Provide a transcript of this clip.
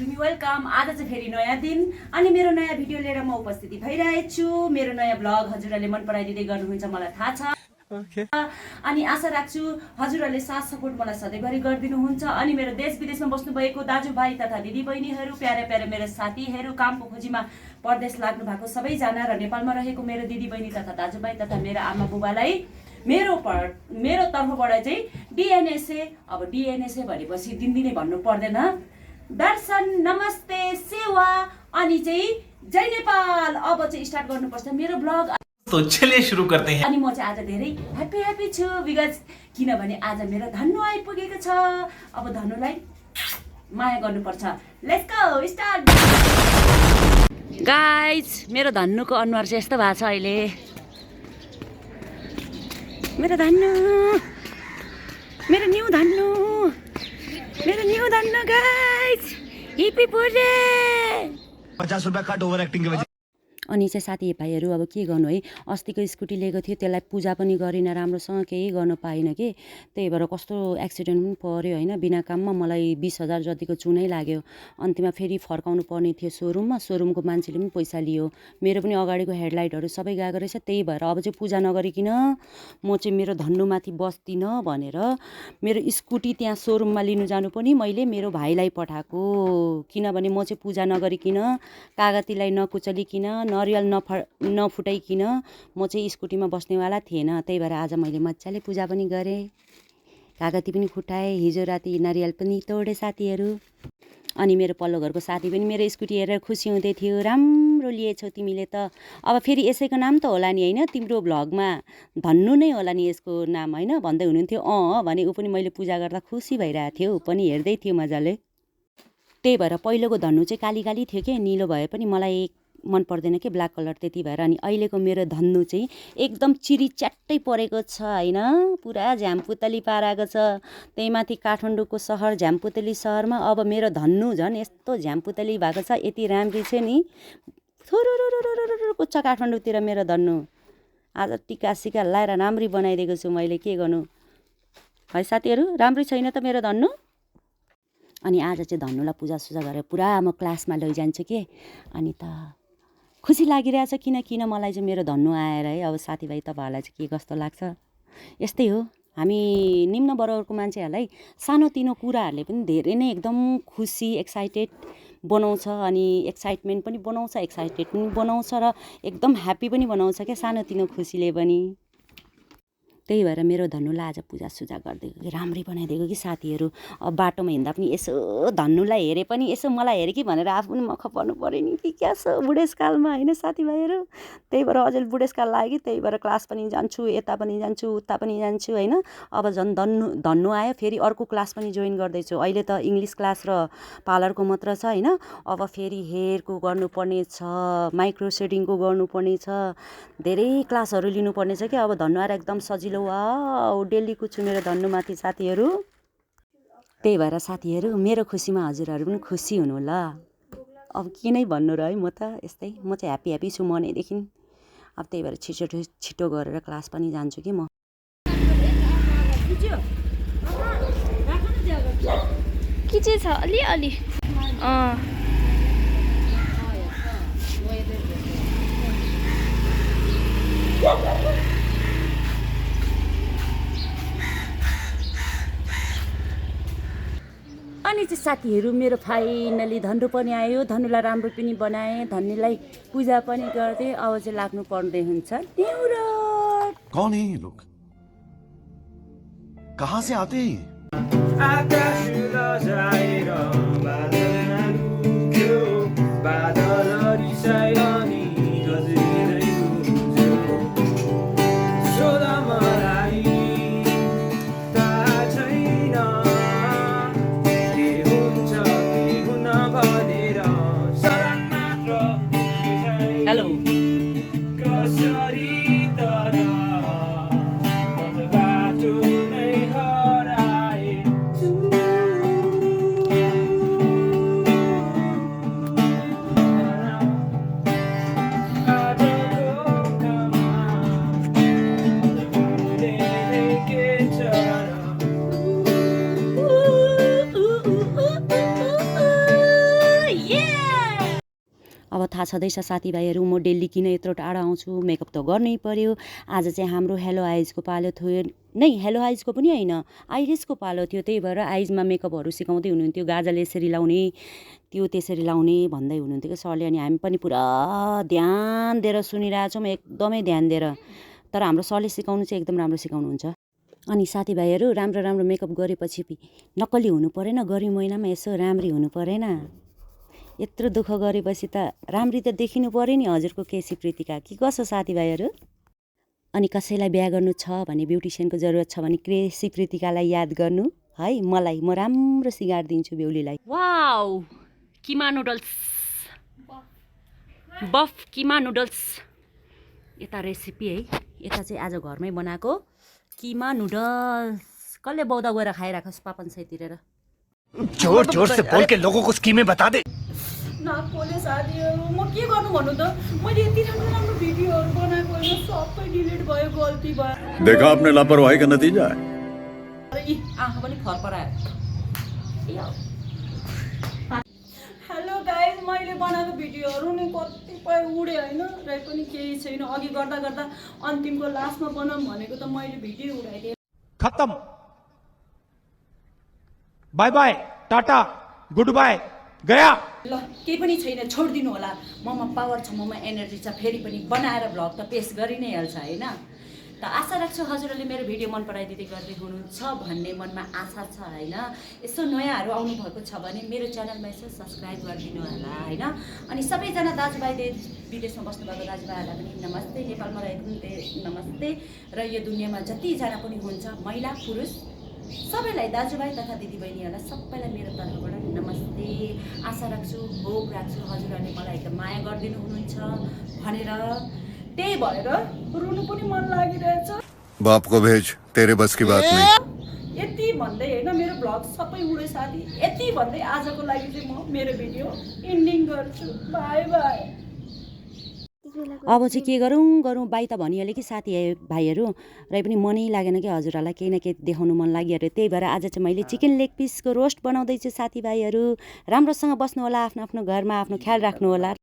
To me welcome. आज चाहिँ फेरि नयाँ दिन अनि मेरो नयाँ भिडियो लिएर म उपस्थिति भइरहेको छु। मेरो नयाँ ब्लग हजुरहरूले मन पराइदिँदै गर्नुहुन्छ मलाई थाहा छ। अनि आशा राख्छु हजुरहरूले साथ सपोर्ट मलाई सधैँभरि गरिदिनुहुन्छ। अनि मेरो देश विदेशमा बस्नुभएको दाजुभाइ तथा दिदीबहिनीहरू, प्यारा प्यारा मेरो साथीहरू, कामको खोजीमा परदेश लाग्नु भएको सबैजना र नेपालमा रहेको मेरो दिदीबहिनी तथा दाजुभाइ तथा मेरो आमा बुबालाई मेरो तर्फबाट चाहिँ डिएनएसए। अब डिएनएसए भनेपछि दिनदिनै भन्नु पर्दैन। दर्शन, नमस्ते, सेवा अनि चाहिँ जय नेपाल। अब चाहिँ स्टार्ट गर्नुपर्छ मेरो ब्लग। तो चलिए शुरू करते हैं। अनि म चाहिँ आज धेरै ह्याप्पी छु बिकज किनभने आज मेरो धनु आइपुगेको छ। अब धनुलाई माया गर्नुपर्छ। Let's go start. गाइज, मेरो धनुको अनुहार चाहिँ यस्तो भएको छ अहिले। मेरो धनु, मेरो न्यू धनु, मेरो न्यू धनु गाइज। Hippie birthday. 50 रुपया कट ओभर एक्टिंग के वजह। अनि चाहिँ साथीभाइहरू अब के गर्नु है, अस्तिको स्कुटी लिएको थियो त्यसलाई पूजा पनि गरिन, राम्रोसँग केही गर्न पाइनँ कि। त्यही भएर कस्तो एक्सिडेन्ट पनि पऱ्यो होइन। बिना काममा मलाई 20,000 जतिको चुनै लाग्यो। अन्तिममा फेरि फर्काउनु पर्ने थियो सोरुममा। सोरुमको मान्छेले पनि पैसा लियो। मेरो पनि अगाडिको हेडलाइटहरू सबै गएको रहेछ। त्यही भएर अब चाहिँ पूजा नगरिकन म चाहिँ मेरो धन्नुमाथि बस्दिनँ भनेर मेरो स्कुटी त्यहाँ सोरुममा लिनु जानु पनि मैले मेरो भाइलाई पठाएको। किनभने म चाहिँ पूजा नगरिकन, कागतीलाई नकुचलिकन, नरियल नफुटाइकन म चाहिँ स्कुटीमा बस्नेवाला थिएन। त्यही भएर आज मैले मजाले पूजा पनि गरेँ, कागती पनि फुटाएँ, हिजो राति नारियल पनि तोडेँ साथीहरू। अनि मेरो पल्लो घरको साथी पनि मेरो स्कुटी हेरेर खुसी हुँदै थियो। राम्रो लिएछौ तिमीले त। अब फेरि यसैको नाम त होला नि होइन, तिम्रो भ्लगमा धन्नु नै होला नि यसको नाम होइन भन्दै हुनुहुन्थ्यो। भने ऊ पनि मैले पूजा गर्दा खुसी भइरहेको थियो, ऊ पनि हेर्दै थियो मजाले। त्यही भएर पहिलोको धन्नु चाहिँ काली काली थियो कि, निलो भए पनि मलाई मन पर्दैन कि ब्ल्याक कलर, त्यति भएर। अनि अहिलेको मेरो धन्नु चाहिँ एकदम चिरी च्याट्टै परेको छ होइन, पुरा झ्यामपुतली पाराको छ। त्यही माथि काठमाडौँको सहर झ्यामपुतली सहरमा अब मेरो धन्नु झन् यस्तो झ्यामपुतली भएको छ। यति राम्री छ नि, थोरो कुच्छ काठमाडौँतिर मेरो धन्नु। आज टिका सिका लाएर राम्री बनाइदिएको छु मैले, के गर्नु है साथीहरू। राम्रै छैन त मेरो धन्नु। अनि आज चाहिँ धन्नुलाई पूजासुजा गरेर पुरा म क्लासमा लैजान्छु कि। अनि त खुसी लागिरहेछ किन मलाई चाहिँ मेरो धन्नु आएर है। अब साथीभाइ तपाईँहरूलाई चाहिँ के कस्तो लाग्छ, यस्तै हो। हामी निम्न वर्गको मान्छेहरूलाई सानोतिनो कुराहरूले पनि धेरै नै एकदम खुसी, एक्साइटेड बनाउँछ। अनि एक्साइटमेन्ट पनि बनाउँछ, एक्साइटेड पनि बनाउँछ र एकदम ह्याप्पी पनि बनाउँछ क्या सानोतिनो खुसीले पनि। त्यही भएर मेरो धन्नुलाई आज पूजासुजा गरिदिएको कि राम्रै बनाइदिएको कि साथीहरू। अब बाटोमा हिँड्दा पनि यसो धन्नुलाई हेरे पनि यसो मलाई हेरे कि भनेर आफू पनि मख पर्नु पऱ्यो नि कि क्या छ बुढेसकालमा होइन साथीभाइहरू। त्यही भएर अझै बुढेसकाल लाग्यो। त्यही भएर क्लास पनि जान्छु, यता पनि जान्छु, उता पनि जान्छु होइन। अब झन् धन्नु आयो, फेरि अर्को क्लास पनि जोइन गर्दैछु। अहिले त इङ्ग्लिस क्लास र पार्लरको मात्र छ होइन। अब फेरि हेयरको गर्नुपर्ने छ, माइक्रो सेडिङको गर्नुपर्ने छ, धेरै क्लासहरू लिनुपर्ने छ कि। अब धन्नु आएर एकदम सजिलो, वाउ डेलीको छु मेरो धन्नुमाथि साथीहरू। त्यही भएर साथीहरू मेरो खुसीमा हजुरहरू पनि खुसी हुनु ल। अब के नै भन्नु र है, म त यस्तै, म चाहिँ ह्याप्पी छु मनैदेखि। अब त्यही भएर छिटो गरेर क्लास पनि जान्छु कि म। के चाहिँ छ अलि अनि चाहिँ साथीहरू मेरो फाइनली धन्नु पनि आयो। धन्नुलाई राम्रो पनि बनाएँ, धन्नुलाई पूजा पनि गर्दै। अब चाहिँ लाग्नु पर्दै हुन्छ न्युरोड। कौन है ये लोग, कहाँ से आते हैं? हेलो थाहा छँदैछ साथीभाइहरू म डेली किन यत्रो टाढा आउँछु मेकअप त गर्नै पर्यो आज चाहिँ हाम्रो हेलो आइजको पालो थियो नै हेलो आइजको पनि होइन आइरिसको पालो थियो त्यही भएर आइजमा मेकअपहरू सिकाउँदै हुनुहुन्थ्यो गाजल यसरी लाउने त्यो त्यसरी लाउने भन्दै हुनुहुन्थ्यो कि सरले अनि हामी पनि पुरा ध्यान दिएर सुनिरहेछौँ एकदमै ध्यान दिएर तर हाम्रो सरले सिकाउनु चाहिँ एकदम राम्रो सिकाउनुहुन्छ अनि साथीभाइहरू राम्रो राम्रो मेकअप गरेपछि नक्कली हुनु परेन गर्मी महिनामा यसो राम्री हुनु परेन यत्रो दुःख गरेपछि त राम्री त देखिनु पर्यो नि हजुरको केसी प्रितिका कि कसो साथीभाइहरू अनि कसैलाई बिहा गर्नु छ भने ब्युटिसियनको जरुरत छ भने केसी प्रितिकालाई याद गर्नु है मलाई म राम्रो सिगारिदिन्छु बेहुलीलाई वाउ किमा नुडल्स बफ किमा नुडल्स यता रेसिपी है यता चाहिँ आज घरमै बनाएको किमा नुडल्स कसले बौद्ध गएर खाइराखोस् पापन सैतिरेर जोर जोर से बोल के लोगों को स्कीमें बता दे नाकले साथीहरू म के गर्नु भन्नु त मैले यति राम्रो राम्रो भिडियोहरू बनाएको होइन सबै डिलिट भयो गल्ती भयो देखा आपने लापरवाही का नतीजा है यी आँखा पनि फरफरायो हेलो गाइज मैले बनाएको भिडियोहरू नि कतिपय उडे होइन र पनि केही छैन अघि गर्दा गर्दा अन्तिमको लास्टमा बनाऊँ भनेको त मैले भिडियो उडाइदिएँ खत्म बाय बाय टाटा गुड बाय गया ल केही पनि छैन छोडिदिनु होला ममा पावर छ ममा एनर्जी छ फेरि पनि बनाएर भ्लग त पेस गरि नै हाल्छ होइन त आशा राख्छु हजुरहरूले मेरो भिडियो मन पराइदिँदै गर्दै हुनुहुन्छ भन्ने मनमा आशा छ होइन यसो नयाँहरू आउनुभएको छ भने मेरो च्यानलमा यसो सब्सक्राइब गरिदिनु होला होइन अनि सबैजना दाजुभाइ विदेशमा बस्नुभएको दाजुभाइहरूलाई पनि नमस्ते नेपालमा रहेको पनि नमस्ते र यो दुनियाँमा जतिजना पनि हुन्छ महिला पुरुष सबैलाई दाजुभाइ तथा दिदीबहिनीहरूलाई सबैलाई मेरो तर्फबाट नमस्ते आशा राख्छु होप राख्छु हजुरहरूले मलाई एकदम माया गरिदिनु हुनुहुन्छ भनेर त्यही भएर रुनु पनि मन लागिरहेछ बाप को भेज तेरे बस की बात नहीं यति भन्दै होइन मेरो भ्लग सबै उडे साथी यति भन्दै आजको लागि चाहिँ म मेरो भिडियो एन्डिङ गर्छु बाई बाई अब चाहिँ के गरौँ बाई त भनिहालेँ कि साथी भाइहरू र पनि मनै लागेन कि हजुरहरूलाई केही न केही देखाउनु मन लागिहाल्यो त्यही भएर आज चाहिँ मैले चिकन लेग पिसको रोस्ट बनाउँदैछु साथीभाइहरू राम्रोसँग बस्नु होला आफ्नो आफ्नो घरमा आफ्नो ख्याल राख्नु होला